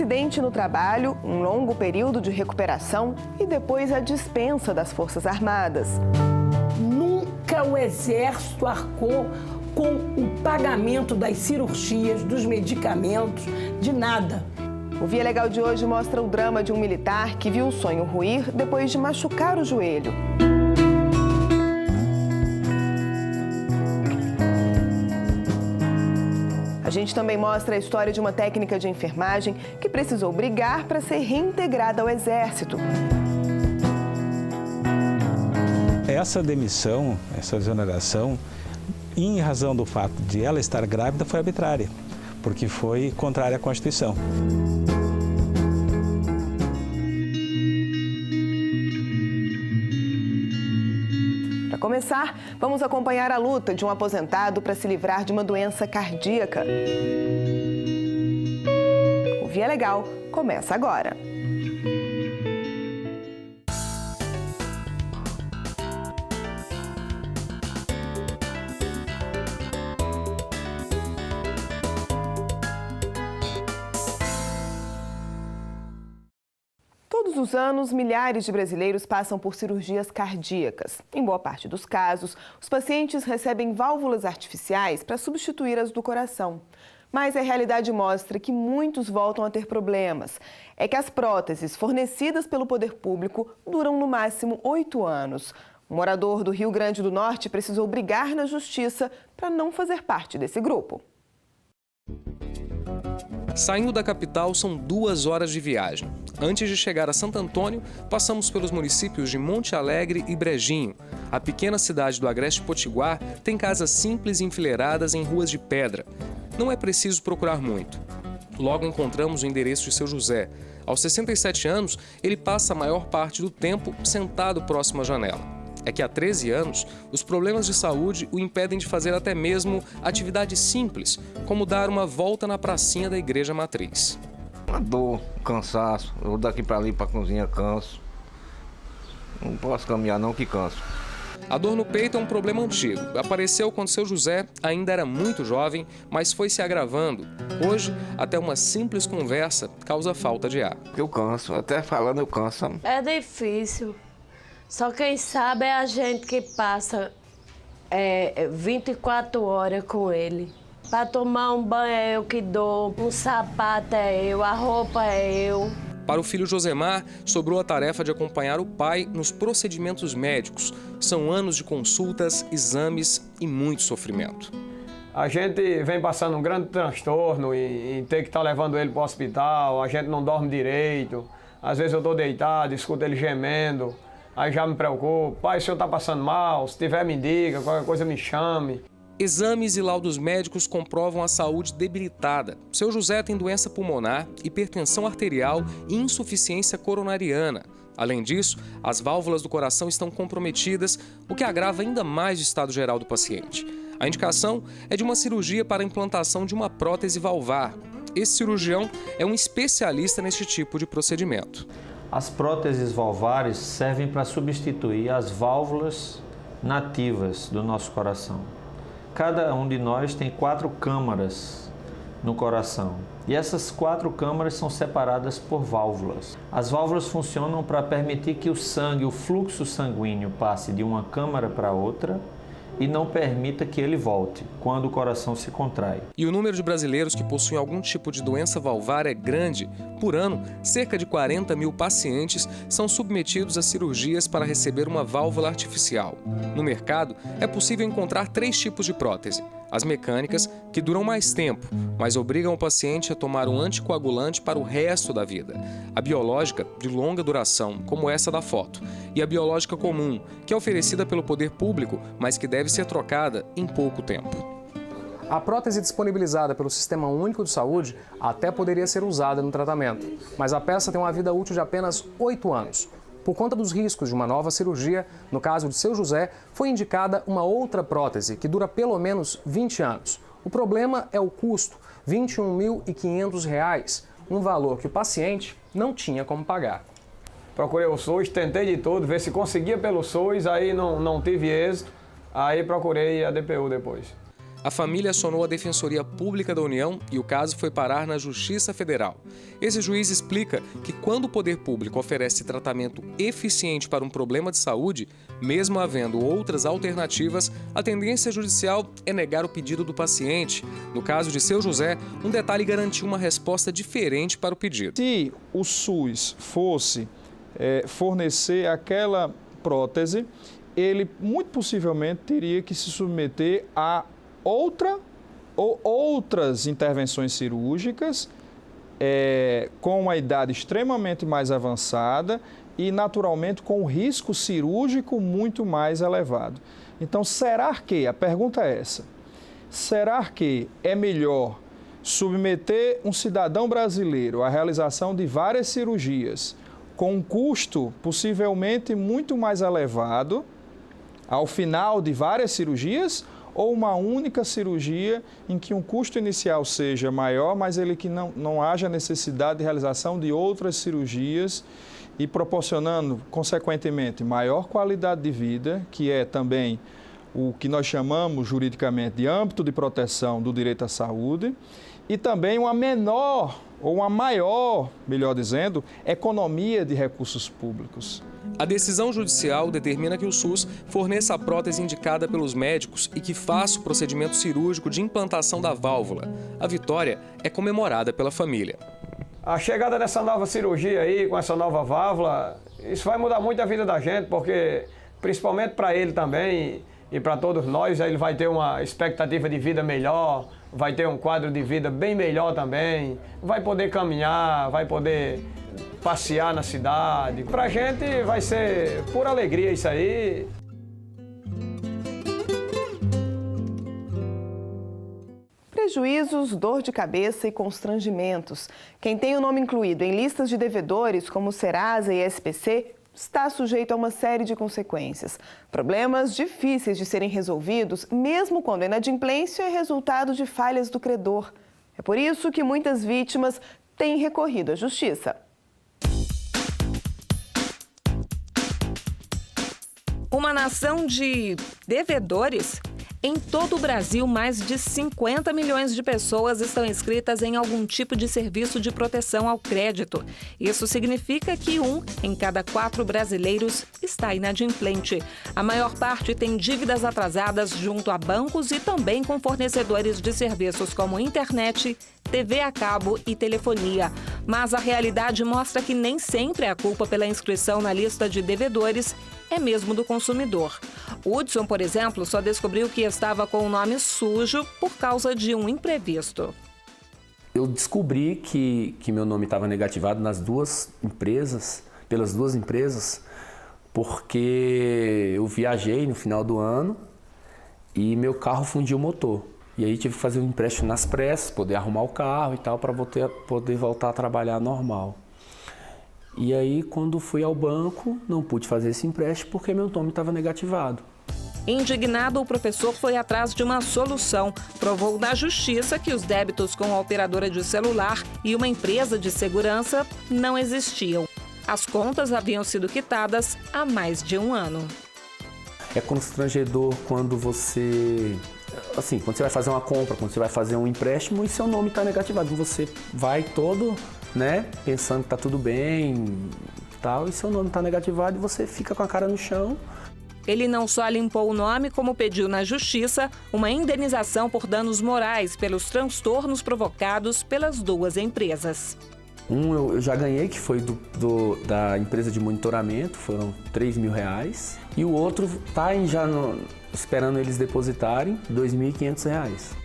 acidente no trabalho, um longo período de recuperação e depois a dispensa das Forças Armadas. Nunca o Exército arcou com o pagamento das cirurgias, dos medicamentos, de nada. O Via Legal de hoje mostra o drama de um militar que viu o sonho ruir depois de machucar o joelho. A gente também mostra a história de uma técnica de enfermagem que precisou brigar para ser reintegrada ao Exército. Essa demissão, essa exoneração, em razão do fato de ela estar grávida, foi arbitrária, porque foi contrária à Constituição. Para começar, vamos acompanhar a luta de um aposentado para se livrar de uma doença cardíaca. O Via Legal começa agora. Todos os anos, milhares de brasileiros passam por cirurgias cardíacas. Em boa parte dos casos, os pacientes recebem válvulas artificiais para substituir as do coração. Mas a realidade mostra que muitos voltam a ter problemas. É que as próteses fornecidas pelo poder público duram no máximo 8 anos. Um morador do Rio Grande do Norte precisou brigar na justiça para não fazer parte desse grupo. Saindo da capital, são 2 horas de viagem. Antes de chegar a Santo Antônio, passamos pelos municípios de Monte Alegre e Brejinho. A pequena cidade do Agreste Potiguar tem casas simples e enfileiradas em ruas de pedra. Não é preciso procurar muito. Logo encontramos o endereço de seu José. Aos 67 anos, ele passa a maior parte do tempo sentado próximo à janela. É que há 13 anos, os problemas de saúde o impedem de fazer até mesmo atividades simples, como dar uma volta na pracinha da igreja matriz. Uma dor, cansaço, eu vou daqui para ali para a cozinha canso. Não posso caminhar não que canso. A dor no peito é um problema antigo. Apareceu quando seu José ainda era muito jovem, mas foi se agravando. Hoje, até uma simples conversa causa falta de ar. Eu canso, até falando eu canso. É difícil. Só quem sabe é a gente que passa 24 horas com ele. Para tomar um banho é eu que dou, um sapato é eu, a roupa é eu. Para o filho Josemar, sobrou a tarefa de acompanhar o pai nos procedimentos médicos. São anos de consultas, exames e muito sofrimento. A gente vem passando um grande transtorno em ter que estar levando ele para o hospital, a gente não dorme direito. Às vezes eu estou deitado, escuto ele gemendo. Aí já me preocupo, pai, o senhor está passando mal, se tiver me diga, qualquer coisa me chame. Exames e laudos médicos comprovam a saúde debilitada. Seu José tem doença pulmonar, hipertensão arterial e insuficiência coronariana. Além disso, as válvulas do coração estão comprometidas, o que agrava ainda mais o estado geral do paciente. A indicação é de uma cirurgia para a implantação de uma prótese valvar. Esse cirurgião é um especialista neste tipo de procedimento. As próteses valvares servem para substituir as válvulas nativas do nosso coração. Cada um de nós tem 4 câmaras no coração e essas 4 câmaras são separadas por válvulas. As válvulas funcionam para permitir que o sangue, o fluxo sanguíneo passe de uma câmara para outra e não permita que ele volte quando o coração se contrai. E o número de brasileiros que possuem algum tipo de doença valvar é grande. Por ano, cerca de 40 mil pacientes são submetidos a cirurgias para receber uma válvula artificial. No mercado, é possível encontrar 3 tipos de prótese. As mecânicas, que duram mais tempo, mas obrigam o paciente a tomar um anticoagulante para o resto da vida. A biológica, de longa duração, como essa da foto. E a biológica comum, que é oferecida pelo poder público, mas que deve ser trocada em pouco tempo. A prótese disponibilizada pelo Sistema Único de Saúde até poderia ser usada no tratamento, mas a peça tem uma vida útil de apenas 8 anos. Por conta dos riscos de uma nova cirurgia, no caso de seu José, foi indicada uma outra prótese que dura pelo menos 20 anos. O problema é o custo, R$ 21.500, um valor que o paciente não tinha como pagar. Procurei o SUS, tentei de tudo, ver se conseguia pelo SUS, aí não tive êxito, aí procurei a DPU depois. A família acionou a Defensoria Pública da União e o caso foi parar na Justiça Federal. Esse juiz explica que quando o poder público oferece tratamento eficiente para um problema de saúde, mesmo havendo outras alternativas, a tendência judicial é negar o pedido do paciente. No caso de Seu José, um detalhe garantiu uma resposta diferente para o pedido. Se o SUS fosse fornecer aquela prótese, ele muito possivelmente teria que se submeter a outras intervenções cirúrgicas com uma idade extremamente mais avançada e, naturalmente, com um risco cirúrgico muito mais elevado. Então, a pergunta é essa, será que é melhor submeter um cidadão brasileiro à realização de várias cirurgias com um custo possivelmente muito mais elevado ao final de várias cirurgias, ou uma única cirurgia em que um custo inicial seja maior, mas que não haja necessidade de realização de outras cirurgias e proporcionando, consequentemente, maior qualidade de vida, que é também o que nós chamamos juridicamente de âmbito de proteção do direito à saúde, e também uma menor ou uma maior, melhor dizendo, economia de recursos públicos. A decisão judicial determina que o SUS forneça a prótese indicada pelos médicos e que faça o procedimento cirúrgico de implantação da válvula. A vitória é comemorada pela família. A chegada dessa nova cirurgia aí, com essa nova válvula, isso vai mudar muito a vida da gente, porque, principalmente para ele também e para todos nós, ele vai ter uma expectativa de vida melhor, vai ter um quadro de vida bem melhor também, vai poder caminhar, vai poder passear na cidade. Pra gente vai ser pura alegria isso aí. Prejuízos, dor de cabeça e constrangimentos. Quem tem o nome incluído em listas de devedores como Serasa e SPC está sujeito a uma série de consequências. Problemas difíceis de serem resolvidos, mesmo quando a inadimplência é resultado de falhas do credor. É por isso que muitas vítimas têm recorrido à justiça. Uma nação de devedores? Em todo o Brasil, mais de 50 milhões de pessoas estão inscritas em algum tipo de serviço de proteção ao crédito. Isso significa que 1 em cada 4 brasileiros está inadimplente. A maior parte tem dívidas atrasadas junto a bancos e também com fornecedores de serviços como internet, TV a cabo e telefonia. Mas a realidade mostra que nem sempre a culpa pela inscrição na lista de devedores é mesmo do consumidor. Hudson, por exemplo, só descobriu que estava com o nome sujo por causa de um imprevisto. Eu descobri que meu nome estava negativado nas pelas duas empresas, porque eu viajei no final do ano e meu carro fundiu o motor. E aí tive que fazer um empréstimo nas pressas, poder arrumar o carro e tal, para poder voltar a trabalhar normal. E aí, quando fui ao banco, não pude fazer esse empréstimo porque meu nome estava negativado. Indignado, o professor foi atrás de uma solução. Provou na justiça que os débitos com a operadora de celular e uma empresa de segurança não existiam. As contas haviam sido quitadas há mais de um ano. É constrangedor quando você vai fazer uma compra, quando você vai fazer um empréstimo e seu nome está negativado. Você vai todo, pensando que está tudo bem, tal, e seu nome está negativado e você fica com a cara no chão. Ele não só limpou o nome, como pediu na justiça uma indenização por danos morais pelos transtornos provocados pelas duas empresas. Eu já ganhei, que foi da empresa de monitoramento, foram R$3.000. E o outro está esperando eles depositarem R$2.500.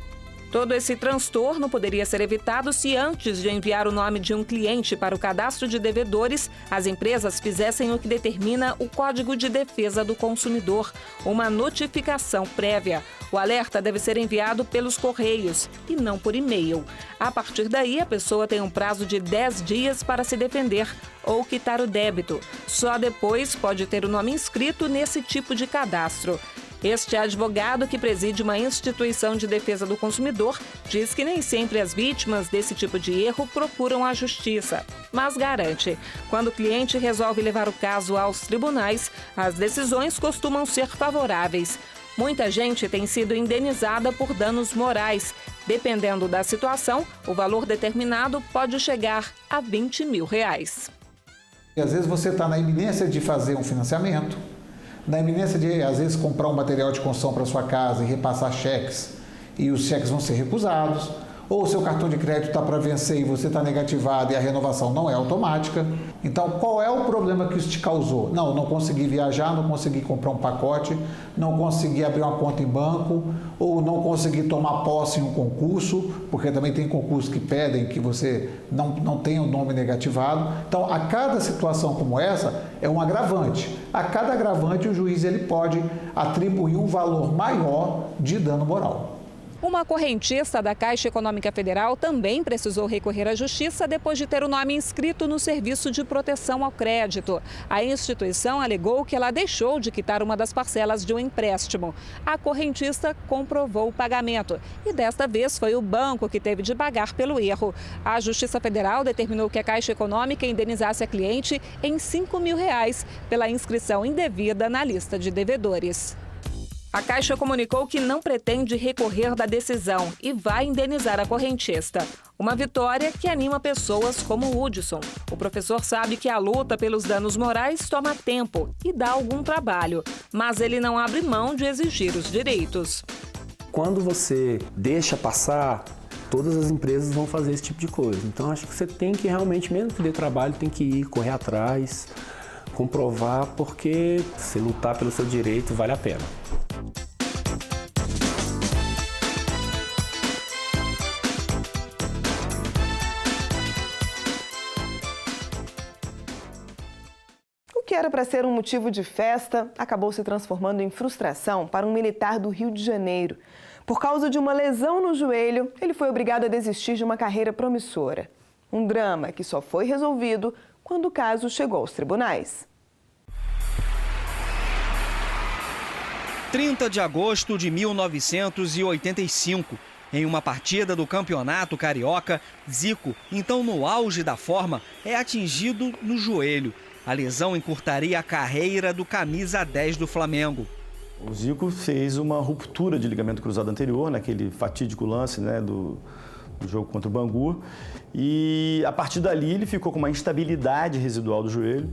Todo esse transtorno poderia ser evitado se antes de enviar o nome de um cliente para o cadastro de devedores, as empresas fizessem o que determina o Código de Defesa do Consumidor, uma notificação prévia. O alerta deve ser enviado pelos correios e não por e-mail. A partir daí, a pessoa tem um prazo de 10 dias para se defender ou quitar o débito. Só depois pode ter o nome inscrito nesse tipo de cadastro. Este advogado, que preside uma instituição de defesa do consumidor, diz que nem sempre as vítimas desse tipo de erro procuram a justiça, mas garante: quando o cliente resolve levar o caso aos tribunais, as decisões costumam ser favoráveis. Muita gente tem sido indenizada por danos morais. Dependendo da situação, o valor determinado pode chegar a R$20 mil. E às vezes você está na iminência de fazer um financiamento, na iminência de, às vezes, comprar um material de construção para sua casa e repassar cheques, e os cheques vão ser recusados, ou o seu cartão de crédito está para vencer e você está negativado e a renovação não é automática. Então, qual é o problema que isso te causou? Não consegui viajar, não consegui comprar um pacote, não consegui abrir uma conta em banco, ou não consegui tomar posse em um concurso, porque também tem concursos que pedem que você não tenha o nome negativado. Então, a cada situação como essa é um agravante. A cada agravante, o juiz ele pode atribuir um valor maior de dano moral. Uma correntista da Caixa Econômica Federal também precisou recorrer à Justiça depois de ter o nome inscrito no Serviço de Proteção ao Crédito. A instituição alegou que ela deixou de quitar uma das parcelas de um empréstimo. A correntista comprovou o pagamento e desta vez foi o banco que teve de pagar pelo erro. A Justiça Federal determinou que a Caixa Econômica indenizasse a cliente em R$5 mil pela inscrição indevida na lista de devedores. A Caixa comunicou que não pretende recorrer da decisão e vai indenizar a correntista. Uma vitória que anima pessoas como o Hudson. O professor sabe que a luta pelos danos morais toma tempo e dá algum trabalho, mas ele não abre mão de exigir os direitos. Quando você deixa passar, todas as empresas vão fazer esse tipo de coisa. Então, acho que você tem que realmente, mesmo que dê trabalho, tem que ir, correr atrás, comprovar, porque se lutar pelo seu direito vale a pena. O que era para ser um motivo de festa acabou se transformando em frustração para um militar do Rio de Janeiro. Por causa de uma lesão no joelho, ele foi obrigado a desistir de uma carreira promissora. Um drama que só foi resolvido quando o caso chegou aos tribunais. 30 de agosto de 1985. Em uma partida do Campeonato Carioca, Zico, então no auge da forma, é atingido no joelho. A lesão encurtaria a carreira do camisa 10 do Flamengo. O Zico fez uma ruptura de ligamento cruzado anterior, naquele fatídico lance, do jogo contra o Bangu. E a partir dali ele ficou com uma instabilidade residual do joelho.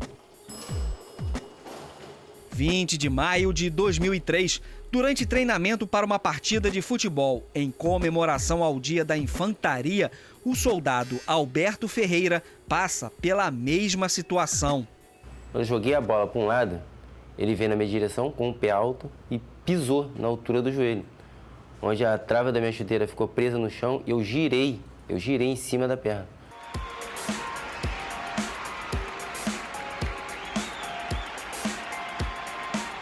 20 de maio de 2003, durante treinamento para uma partida de futebol em comemoração ao Dia da Infantaria, o soldado Alberto Ferreira passa pela mesma situação. Eu joguei a bola para um lado, ele veio na minha direção com o pé alto e pisou na altura do joelho, onde a trava da minha chuteira ficou presa no chão e eu girei em cima da perna.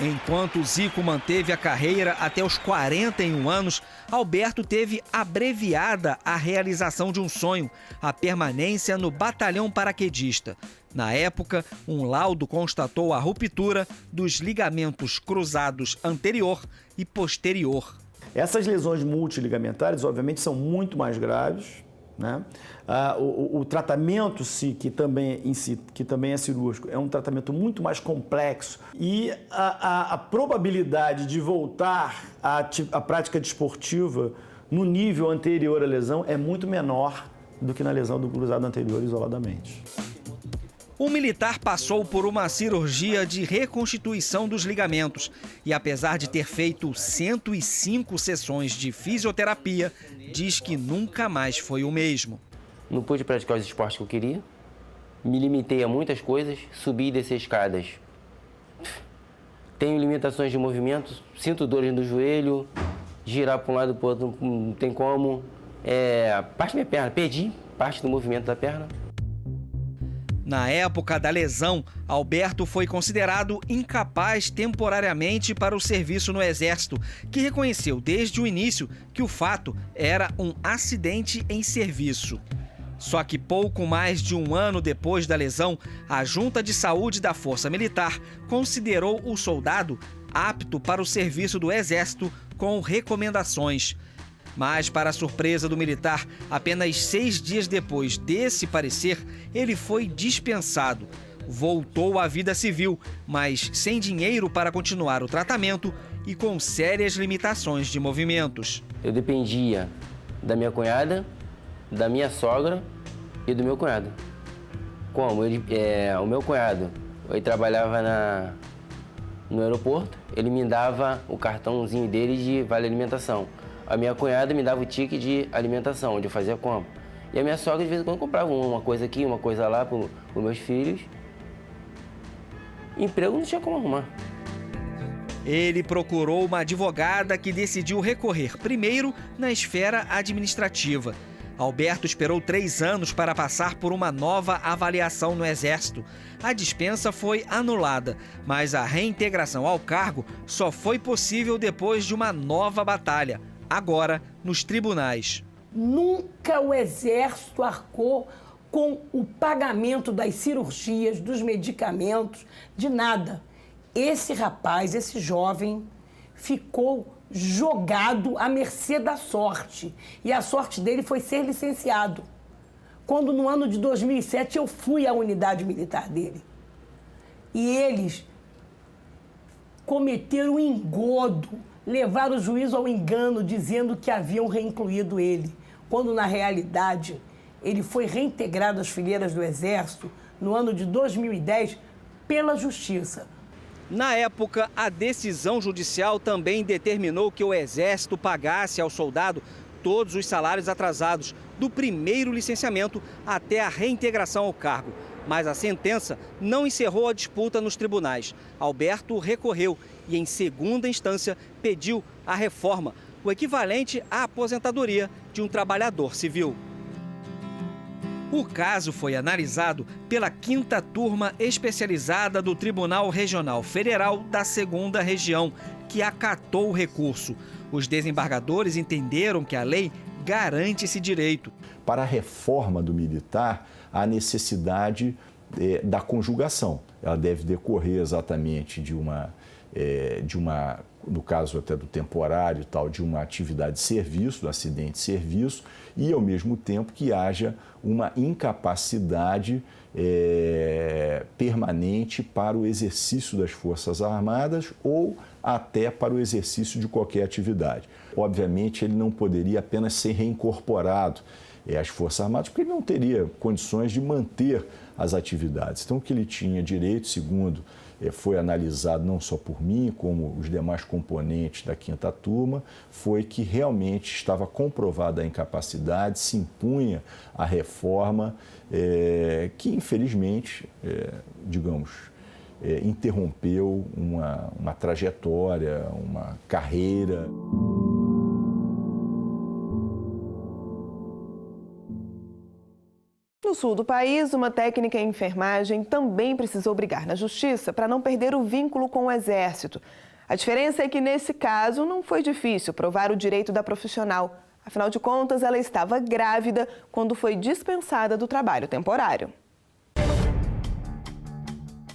Enquanto Zico manteve a carreira até os 41 anos, Alberto teve abreviada a realização de um sonho, a permanência no batalhão paraquedista. Na época, um laudo constatou a ruptura dos ligamentos cruzados anterior e posterior. Essas lesões multiligamentares, obviamente, são muito mais graves, O tratamento que também é cirúrgico, é um tratamento muito mais complexo e a probabilidade de voltar à prática desportiva no nível anterior à lesão é muito menor do que na lesão do cruzado anterior isoladamente. O militar passou por uma cirurgia de reconstituição dos ligamentos e, apesar de ter feito 105 sessões de fisioterapia, diz que nunca mais foi o mesmo. Não pude praticar os esportes que eu queria, me limitei a muitas coisas, subir e descer escadas. Tenho limitações de movimento, sinto dores no joelho, girar para um lado e para o outro não tem como. Parte da minha perna, perdi parte do movimento da perna. Na época da lesão, Alberto foi considerado incapaz temporariamente para o serviço no Exército, que reconheceu desde o início que o fato era um acidente em serviço. Só que pouco mais de um ano depois da lesão, a Junta de Saúde da Força Militar considerou o soldado apto para o serviço do Exército com recomendações. Mas, para a surpresa do militar, apenas 6 dias depois desse parecer, ele foi dispensado. voltou à vida civil, mas sem dinheiro para continuar o tratamento e com sérias limitações de movimentos. Eu dependia da minha cunhada, da minha sogra e do meu cunhado. Como? O meu cunhado, ele trabalhava no aeroporto, ele me dava o cartãozinho dele de vale alimentação. A minha cunhada me dava o ticket de alimentação, onde eu fazia compra. E a minha sogra, de vez em quando, comprava uma coisa aqui, uma coisa lá para os meus filhos. Emprego não tinha como arrumar. Ele procurou uma advogada que decidiu recorrer primeiro na esfera administrativa. Alberto esperou 3 anos para passar por uma nova avaliação no Exército. A dispensa foi anulada, mas a reintegração ao cargo só foi possível depois de uma nova batalha, agora nos tribunais. Nunca o Exército arcou com o pagamento das cirurgias, dos medicamentos, de nada. Esse rapaz, esse jovem, ficou jogado à mercê da sorte. E a sorte dele foi ser licenciado. Quando no ano de 2007 eu fui à unidade militar dele. E eles cometeram um engodo, levaram o juiz ao engano, dizendo que haviam reincluído ele. Quando na realidade ele foi reintegrado às fileiras do Exército no ano de 2010 pela Justiça. Na época, a decisão judicial também determinou que o Exército pagasse ao soldado todos os salários atrasados, do primeiro licenciamento até a reintegração ao cargo. Mas a sentença não encerrou a disputa nos tribunais. Alberto recorreu e, em segunda instância, pediu a reforma, o equivalente à aposentadoria de um trabalhador civil. O caso foi analisado pela 5ª Turma Especializada do Tribunal Regional Federal da 2ª Região, que acatou o recurso. Os desembargadores entenderam que a lei garante esse direito. Para a reforma do militar, há necessidade da conjugação. Ela deve decorrer exatamente de uma, no caso até do temporário, tal, de uma atividade de serviço, do acidente de serviço, e ao mesmo tempo que haja uma incapacidade permanente para o exercício das Forças Armadas ou até para o exercício de qualquer atividade. Obviamente, ele não poderia apenas ser reincorporado às Forças Armadas, porque ele não teria condições de manter as atividades. Então, o que ele tinha direito, segundo foi analisado não só por mim, como os demais componentes da 5ª Turma, foi que realmente estava comprovada a incapacidade, se impunha a reforma, que infelizmente, interrompeu uma trajetória, uma carreira. No sul do país, uma técnica em enfermagem também precisou brigar na justiça para não perder o vínculo com o Exército. A diferença é que, nesse caso, não foi difícil provar o direito da profissional. Afinal de contas, ela estava grávida quando foi dispensada do trabalho temporário.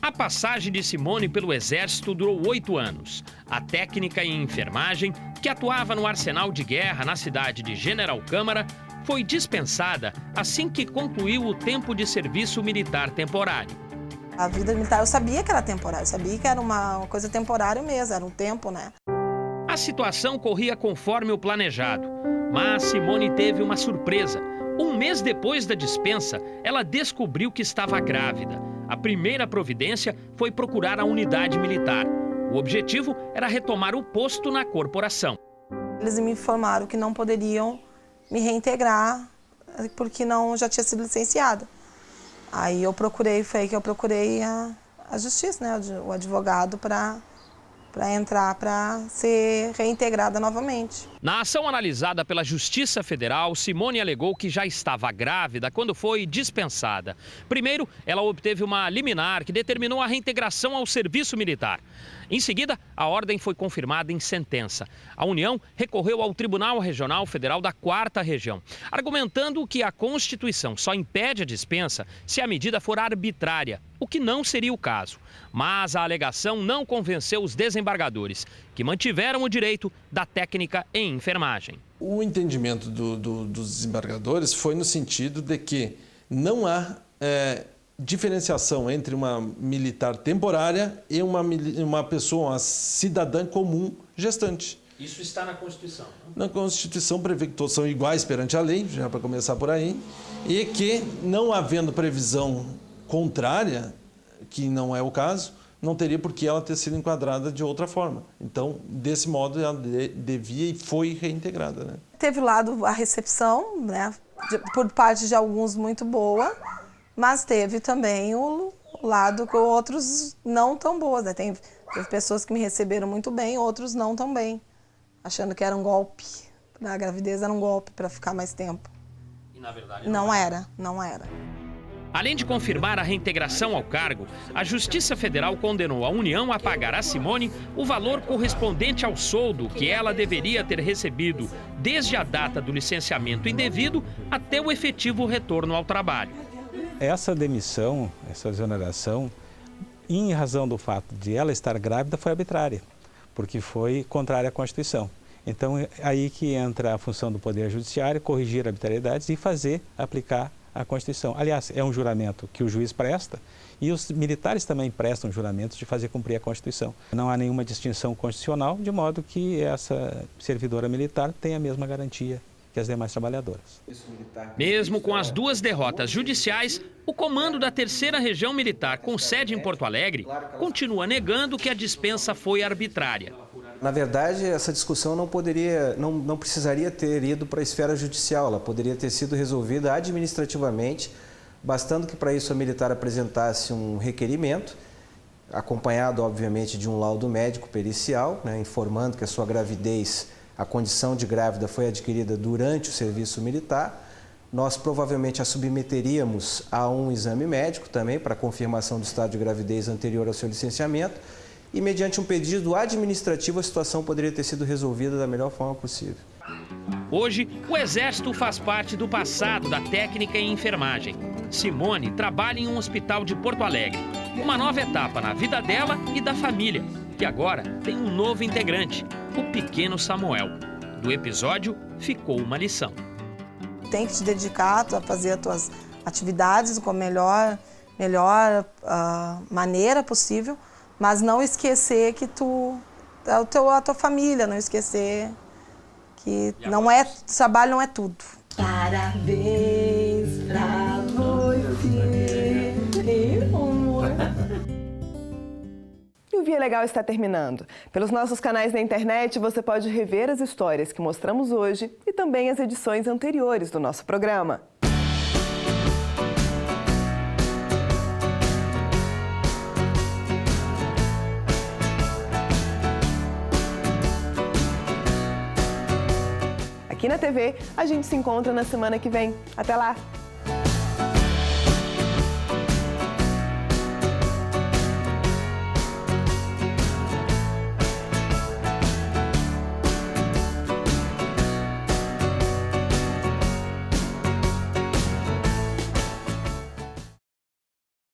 A passagem de Simone pelo Exército durou 8 anos. A técnica em enfermagem, que atuava no arsenal de guerra na cidade de General Câmara, foi dispensada assim que concluiu o tempo de serviço militar temporário. A vida militar, eu sabia que era temporária, eu sabia que era uma coisa temporária mesmo, era um tempo, né? A situação corria conforme o planejado, mas Simone teve uma surpresa. Um mês depois da dispensa, ela descobriu que estava grávida. A primeira providência foi procurar a unidade militar. O objetivo era retomar o posto na corporação. Eles me informaram que não poderiam me reintegrar, porque já tinha sido licenciada. Aí foi aí que eu procurei a justiça, né, o advogado, para entrar, para ser reintegrada novamente. Na ação analisada pela Justiça Federal, Simone alegou que já estava grávida quando foi dispensada. Primeiro, ela obteve uma liminar que determinou a reintegração ao serviço militar. Em seguida, a ordem foi confirmada em sentença. A União recorreu ao Tribunal Regional Federal da 4ª Região, argumentando que a Constituição só impede a dispensa se a medida for arbitrária, o que não seria o caso. Mas a alegação não convenceu os desembargadores, que mantiveram o direito da técnica em enfermagem. O entendimento dos desembargadores foi no sentido de que não há diferenciação entre uma militar temporária e uma pessoa, uma cidadã comum gestante. Isso está na Constituição, não? Na Constituição prevê que todos são iguais perante a lei, já para começar por aí, e que, não havendo previsão contrária, que não é o caso, não teria por que ela ter sido enquadrada de outra forma. Então, desse modo, ela devia e foi reintegrada, né? Teve o lado, a recepção, né, por parte de alguns muito boa, mas teve também o lado que outros não tão boas, né? Teve pessoas que me receberam muito bem, outros não tão bem, achando que era um golpe. A gravidez era um golpe para ficar mais tempo. E na verdade não era. Além de confirmar a reintegração ao cargo, a Justiça Federal condenou a União a pagar a Simone o valor correspondente ao soldo que ela deveria ter recebido desde a data do licenciamento indevido até o efetivo retorno ao trabalho. Essa demissão, essa exoneração, em razão do fato de ela estar grávida, foi arbitrária, porque foi contrária à Constituição. Então, é aí que entra a função do Poder Judiciário, corrigir arbitrariedades e aplicar a Constituição. Aliás, é um juramento que o juiz presta e os militares também prestam juramentos de fazer cumprir a Constituição. Não há nenhuma distinção constitucional, de modo que essa servidora militar tem a mesma garantia que as demais trabalhadoras. Mesmo com as duas derrotas judiciais, o comando da 3ª Região Militar, com sede em Porto Alegre, continua negando que a dispensa foi arbitrária. Na verdade, essa discussão não precisaria ter ido para a esfera judicial, ela poderia ter sido resolvida administrativamente, bastando que para isso a militar apresentasse um requerimento, acompanhado, obviamente, de um laudo médico pericial, né, informando que a sua gravidez, a condição de grávida foi adquirida durante o serviço militar. Nós provavelmente a submeteríamos a um exame médico também para confirmação do estado de gravidez anterior ao seu licenciamento. E, mediante um pedido administrativo, a situação poderia ter sido resolvida da melhor forma possível. Hoje, o Exército faz parte do passado da técnica em enfermagem. Simone trabalha em um hospital de Porto Alegre. Uma nova etapa na vida dela e da família, que agora tem um novo integrante, o pequeno Samuel. Do episódio, ficou uma lição. Tem que te dedicar a fazer as tuas atividades com a melhor maneira possível, mas não esquecer que a tua família, não esquecer que trabalho não é tudo. Parabéns pra você, amor. E o Via Legal está terminando. Pelos nossos canais na internet, você pode rever as histórias que mostramos hoje e também as edições anteriores do nosso programa. Aqui na TV, a gente se encontra na semana que vem. Até lá!